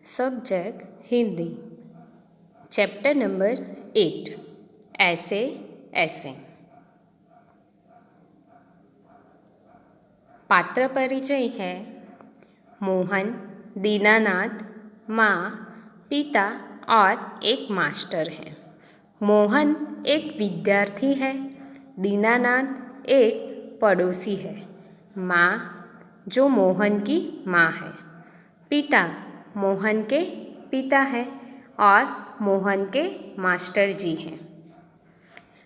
Subject Hindi. Chapter number 8 ऐसे ऐसे। पात्र परिचय है मोहन, दीनानाथ, माँ, पिता और एक मास्टर है। मोहन एक विद्यार्थी है, दीनानाथ एक पड़ोसी है, माँ जो मोहन की माँ है, पिता मोहन के पिता है और मोहन के मास्टर जी हैं।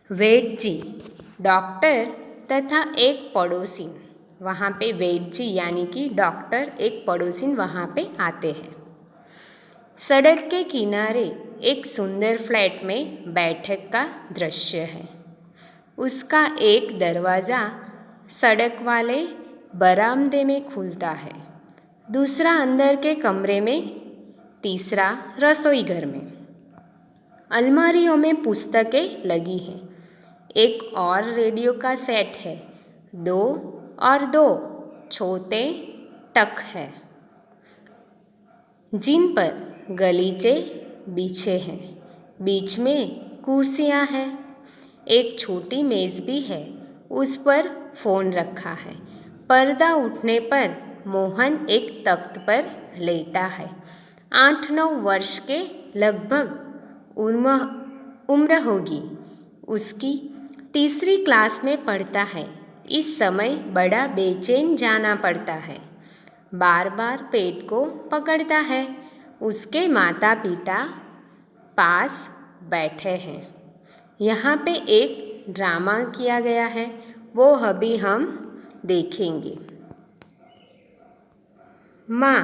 वैद्य जी डॉक्टर तथा एक पड़ोसी, वहाँ पे वैद्य जी यानी कि डॉक्टर एक पड़ोसी वहाँ पे आते हैं। सड़क के किनारे एक सुंदर फ्लैट में बैठक का दृश्य है। उसका एक दरवाज़ा सड़क वाले बरामदे में खुलता है, दूसरा अंदर के कमरे में, तीसरा रसोई घर में। अलमारियों में पुस्तकें लगी हैं, एक और रेडियो का सेट है, 2 और 2 छोटे टक है जिन पर गलीचे बिछे हैं। बीच में कुर्सियां हैं, एक छोटी मेज़ भी है, उस पर फ़ोन रखा है। पर्दा उठने पर मोहन एक तख्त पर लेटा है। 8-9 वर्ष के लगभग उम्र होगी। उसकी तीसरी क्लास में पढ़ता है। इस समय बड़ा बेचैन जाना पड़ता है, बार बार पेट को पकड़ता है। उसके माता पिता पास बैठे हैं। यहाँ पे एक ड्रामा किया गया है, वो अभी हम देखेंगे। माँ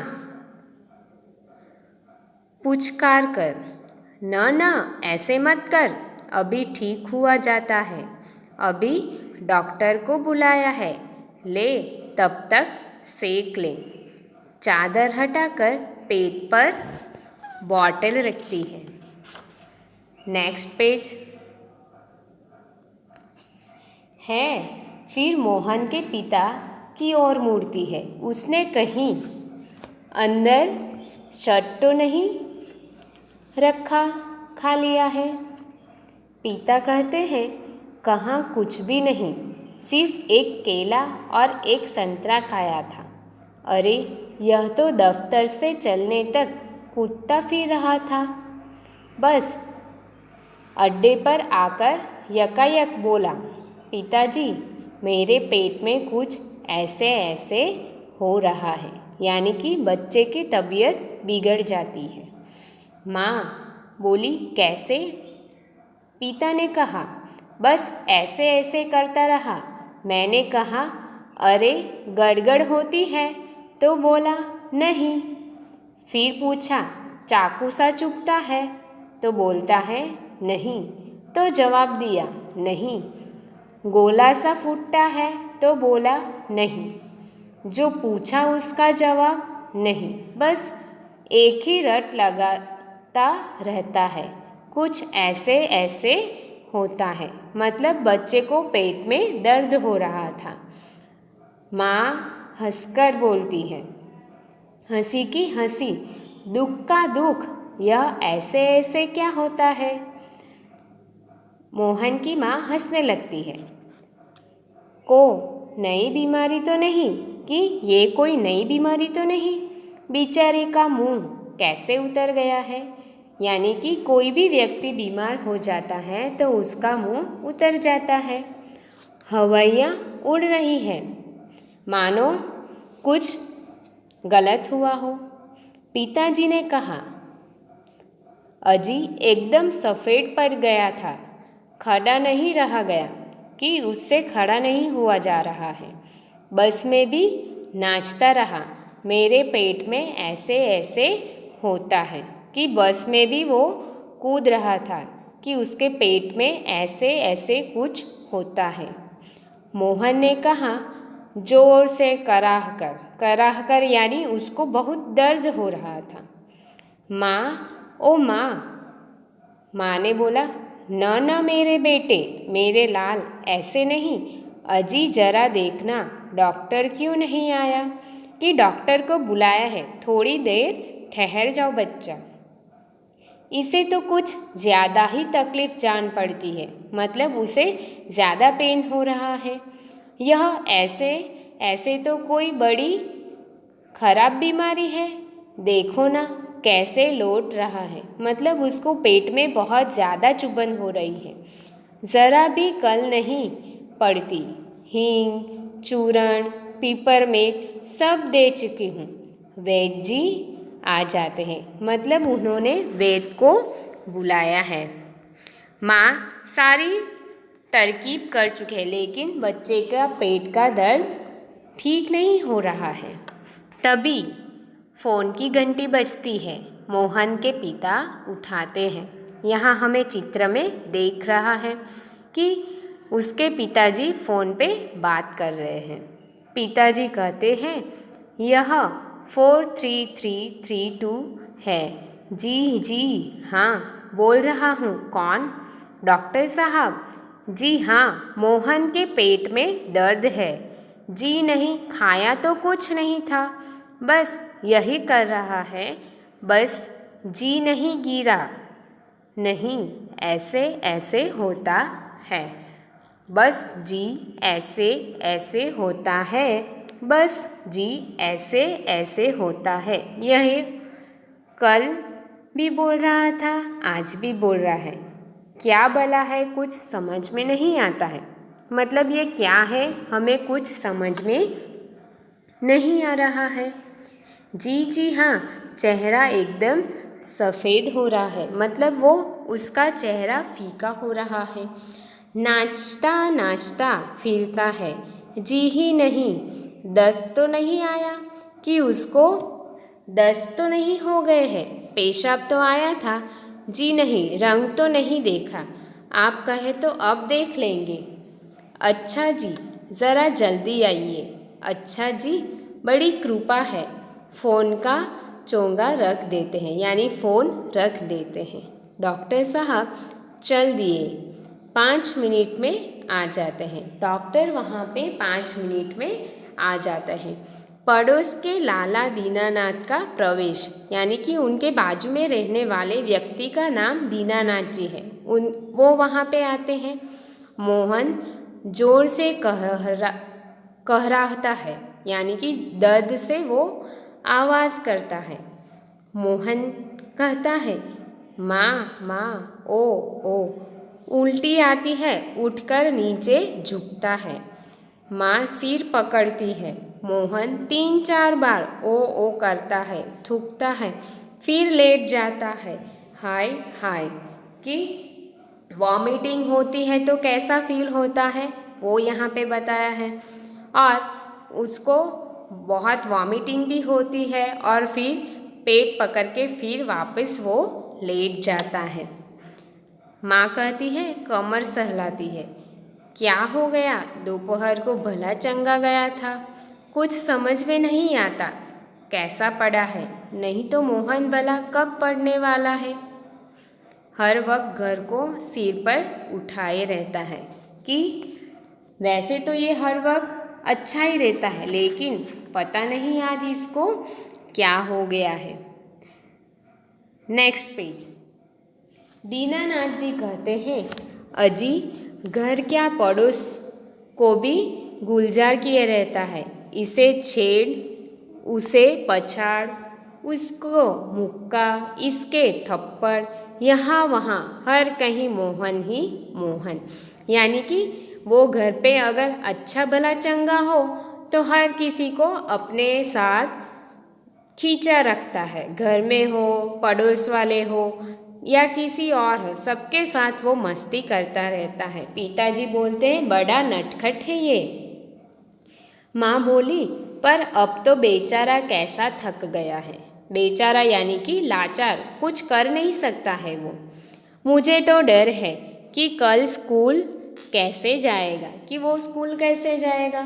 पुचकार कर, न ऐसे मत कर, अभी ठीक हुआ जाता है, अभी डॉक्टर को बुलाया है, ले तब तक सेक ले। चादर हटाकर पेट पर बॉटल रखती है। नेक्स्ट पेज है। फिर मोहन के पिता की ओर मुड़ती है। उसने कहीं अंदर शर्ट तो नहीं रखा, खा लिया है। पिता कहते हैं, कहाँ कुछ भी नहीं, सिर्फ एक केला और एक संतरा खाया था। अरे यह तो दफ्तर से चलने तक कूदता फिर रहा था। बस अड्डे पर आकर यकायक बोला, पिताजी मेरे पेट में कुछ ऐसे ऐसे हो रहा है, यानी कि बच्चे की तबीयत बिगड़ जाती है। माँ बोली, कैसे? पिता ने कहा, बस ऐसे ऐसे करता रहा। मैंने कहा, अरे गड़गड़ होती है, तो बोला नहीं। फिर पूछा, चाकू सा चुभता है, तो बोलता है नहीं, तो जवाब दिया नहीं। गोला सा फूटता है, तो बोला नहीं। जो पूछा उसका जवाब नहीं, बस एक ही रट लगाता रहता है, कुछ ऐसे ऐसे होता है, मतलब बच्चे को पेट में दर्द हो रहा था। माँ हंसकर बोलती है, हंसी की हंसी, दुख का दुख, यह ऐसे ऐसे क्या होता है? मोहन की माँ हंसने लगती है। को नई बीमारी तो नहीं, कि ये कोई नई बीमारी तो नहीं, बेचारे का मुंह कैसे उतर गया है। यानी कि कोई भी व्यक्ति बीमार हो जाता है तो उसका मुंह उतर जाता है। हवाइयाँ उड़ रही हैं, मानो कुछ गलत हुआ हो। पिताजी ने कहा, अजी एकदम सफ़ेद पड़ गया था, खड़ा नहीं रहा गया, कि उससे खड़ा नहीं हुआ जा रहा है। बस में भी नाचता रहा, मेरे पेट में ऐसे ऐसे होता है, कि बस में भी वो कूद रहा था कि उसके पेट में ऐसे ऐसे कुछ होता है। मोहन ने कहा, जोर से कराह कर यानी उसको बहुत दर्द हो रहा था। माँ, ओ माँ। माँ ने बोला, न मेरे बेटे, मेरे लाल, ऐसे नहीं। अजी जरा देखना, डॉक्टर क्यों नहीं आया? कि डॉक्टर को बुलाया है, थोड़ी देर ठहर जाओ बच्चा, इसे तो कुछ ज़्यादा ही तकलीफ़ जान पड़ती है, मतलब उसे ज़्यादा पेन हो रहा है। यह ऐसे ऐसे तो कोई बड़ी खराब बीमारी है, देखो ना कैसे लौट रहा है, मतलब उसको पेट में बहुत ज़्यादा चुभन हो रही है। ज़रा भी कल नहीं पड़ती, हींग, चूरण, पिपरमेंट सब दे चुकी हूँ। वैद्य जी आ जाते हैं, मतलब उन्होंने वैद्य को बुलाया है। माँ सारी तरकीब कर चुके हैं, लेकिन बच्चे का पेट का दर्द ठीक नहीं हो रहा है। तभी फ़ोन की घंटी बजती है। मोहन के पिता उठाते हैं। यहाँ हमें चित्र में देख रहा है कि उसके पिताजी फ़ोन पे बात कर रहे हैं। पिताजी कहते हैं यह 43332 है। जी हाँ बोल रहा हूँ। कौन? डॉक्टर साहब। जी हाँ, मोहन के पेट में दर्द है। जी नहीं, खाया तो कुछ नहीं था, बस यही कर रहा है। बस जी नहीं गिरा, नहीं ऐसे ऐसे होता है। बस जी ऐसे ऐसे होता है। बस जी ऐसे ऐसे होता है। यही कल भी बोल रहा था, आज भी बोल रहा है। क्या भला है, कुछ समझ में नहीं आता है। मतलब ये क्या है, हमें कुछ समझ में नहीं आ रहा है। जी हाँ, चेहरा एकदम सफ़ेद हो रहा है, मतलब वो उसका चेहरा फीका हो रहा है। नाचता नाचता फिरता है। जी ही नहीं, दस्त तो नहीं आया कि उसको? दस्त तो नहीं हो गए हैं, पेशाब तो आया था। जी नहीं, रंग तो नहीं देखा। आप कहे तो अब देख लेंगे। अच्छा जी, ज़रा जल्दी आइए। अच्छा जी, बड़ी कृपा है। फ़ोन का चोंगा रख देते हैं, यानी फ़ोन रख देते हैं। डॉक्टर साहब चल दिए, 5 मिनट में आ जाते हैं। डॉक्टर वहाँ पे 5 मिनट में आ जाते हैं। पड़ोस के लाला दीनानाथ का प्रवेश, यानी कि उनके बाजू में रहने वाले व्यक्ति का नाम दीनानाथ जी है। वो वहाँ पे आते हैं। मोहन जोर से कहराता है, यानी कि दर्द से वो आवाज़ करता है। मोहन कहता है माँ ओ। उल्टी आती है, उठकर नीचे झुकता है। माँ सिर पकड़ती है। मोहन 3-4 बार ओ करता है, थूकता है, फिर लेट जाता है। हाय कि वॉमिटिंग होती है तो कैसा फील होता है वो यहाँ पे बताया है। और उसको बहुत वॉमिटिंग भी होती है और फिर पेट पकड़ के फिर वापस वो लेट जाता है। माँ कहती है, कमर सहलाती है। क्या हो गया? दोपहर को भला चंगा गया था, कुछ समझ में नहीं आता कैसा पड़ा है। नहीं तो मोहन भला कब पड़ने वाला है। हर वक्त घर को सिर पर उठाए रहता है कि वैसे तो ये हर वक्त अच्छा ही रहता है, लेकिन पता नहीं आज इसको क्या हो गया है। Next page. दीनानाथ जी कहते हैं, अजी घर क्या पड़ोस को भी गुलजार किए रहता है। इसे छेड़, उसे पछाड़, उसको मुक्का, इसके थप्पड़, यहाँ वहाँ हर कहीं मोहन ही मोहन। यानी कि वो घर पे अगर अच्छा भला चंगा हो तो हर किसी को अपने साथ खींचा रखता है। घर में हो, पड़ोस वाले हो या किसी और हो, सबके साथ वो मस्ती करता रहता है। पिताजी बोलते हैं, बड़ा नटखट है ये। माँ बोली, पर अब तो बेचारा कैसा थक गया है। बेचारा यानी कि लाचार, कुछ कर नहीं सकता है वो। मुझे तो डर है कि कल स्कूल कैसे जाएगा, कि वो स्कूल कैसे जाएगा।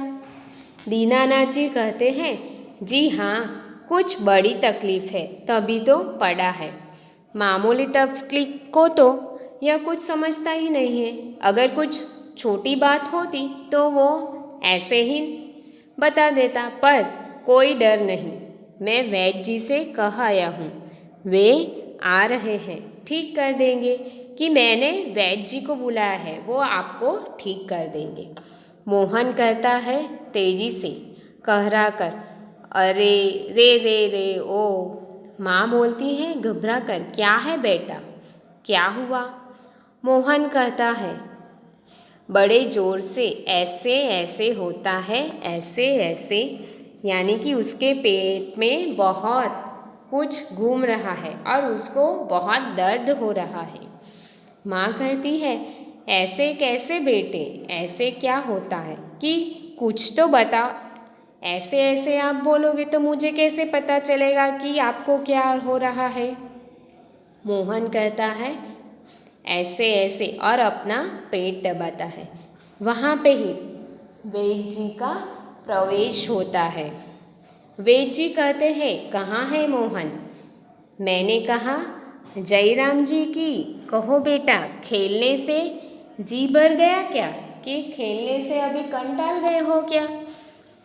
दीनानाथ जी कहते हैं, जी हाँ, कुछ बड़ी तकलीफ़ है तभी तो पड़ा है। मामूली तकलीफ को तो यह कुछ समझता ही नहीं है। अगर कुछ छोटी बात होती तो वो ऐसे ही बता देता, पर कोई डर नहीं। मैं वैद्य जी से कह आया हूँ, वे आ रहे हैं, ठीक कर देंगे। कि मैंने वैद्य जी को बुलाया है, वो आपको ठीक कर देंगे। मोहन कहता है तेजी से, कहरा कर, अरे रे रे रे ओ। माँ बोलती है घबरा कर, क्या है बेटा, क्या हुआ? मोहन कहता है बड़े ज़ोर से, ऐसे ऐसे होता है, ऐसे ऐसे, यानी कि उसके पेट में बहुत कुछ घूम रहा है और उसको बहुत दर्द हो रहा है। माँ कहती है ऐसे कैसे बेटे, ऐसे क्या होता है, कि कुछ तो बताओ। ऐसे ऐसे आप बोलोगे तो मुझे कैसे पता चलेगा कि आपको क्या हो रहा है? मोहन कहता है ऐसे ऐसे और अपना पेट दबाता है। वहाँ पे ही वैद्य जी का प्रवेश होता है। वैद्य जी कहते हैं कहाँ है मोहन? मैंने कहा जयराम जी की। कहो बेटा, खेलने से जी भर गया क्या, कि खेलने से अभी कंटाल गए हो क्या?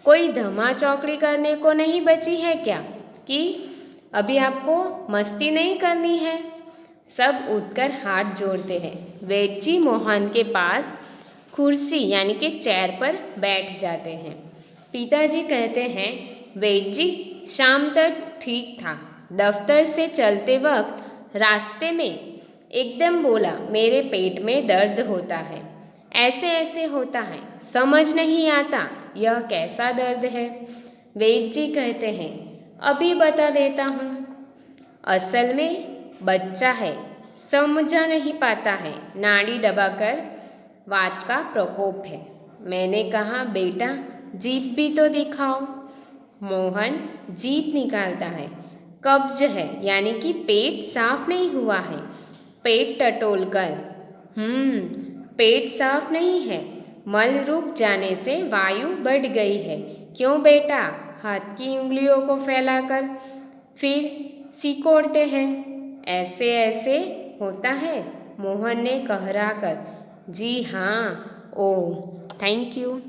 कोई धमा चौकड़ी करने को नहीं बची है क्या, कि अभी आपको मस्ती नहीं करनी है? सब उठकर हाथ जोड़ते हैं। वैद्य जी मोहन के पास कुर्सी यानी कि चेयर पर बैठ जाते हैं। पिताजी कहते हैं वैद्य जी शाम तक ठीक था, दफ्तर से चलते वक्त रास्ते में एकदम बोला मेरे पेट में दर्द होता है, ऐसे ऐसे होता है, समझ नहीं आता यह कैसा दर्द है। वैद्य जी कहते हैं अभी बता देता हूँ। असल में बच्चा है, समझा नहीं पाता है, नाड़ी दबाकर वात का प्रकोप है। मैंने कहा बेटा जीभ भी तो दिखाओ। मोहन जीभ निकालता है, कब्ज है, यानी कि पेट साफ नहीं हुआ है। पेट टटोल कर, पेट साफ नहीं है, मल रुक जाने से वायु बढ़ गई है। क्यों बेटा? हाथ की उंगलियों को फैलाकर फिर सिकोड़ते हैं। ऐसे ऐसे होता है, मोहन ने कहरा कर। जी हाँ। ओह, थैंक यू।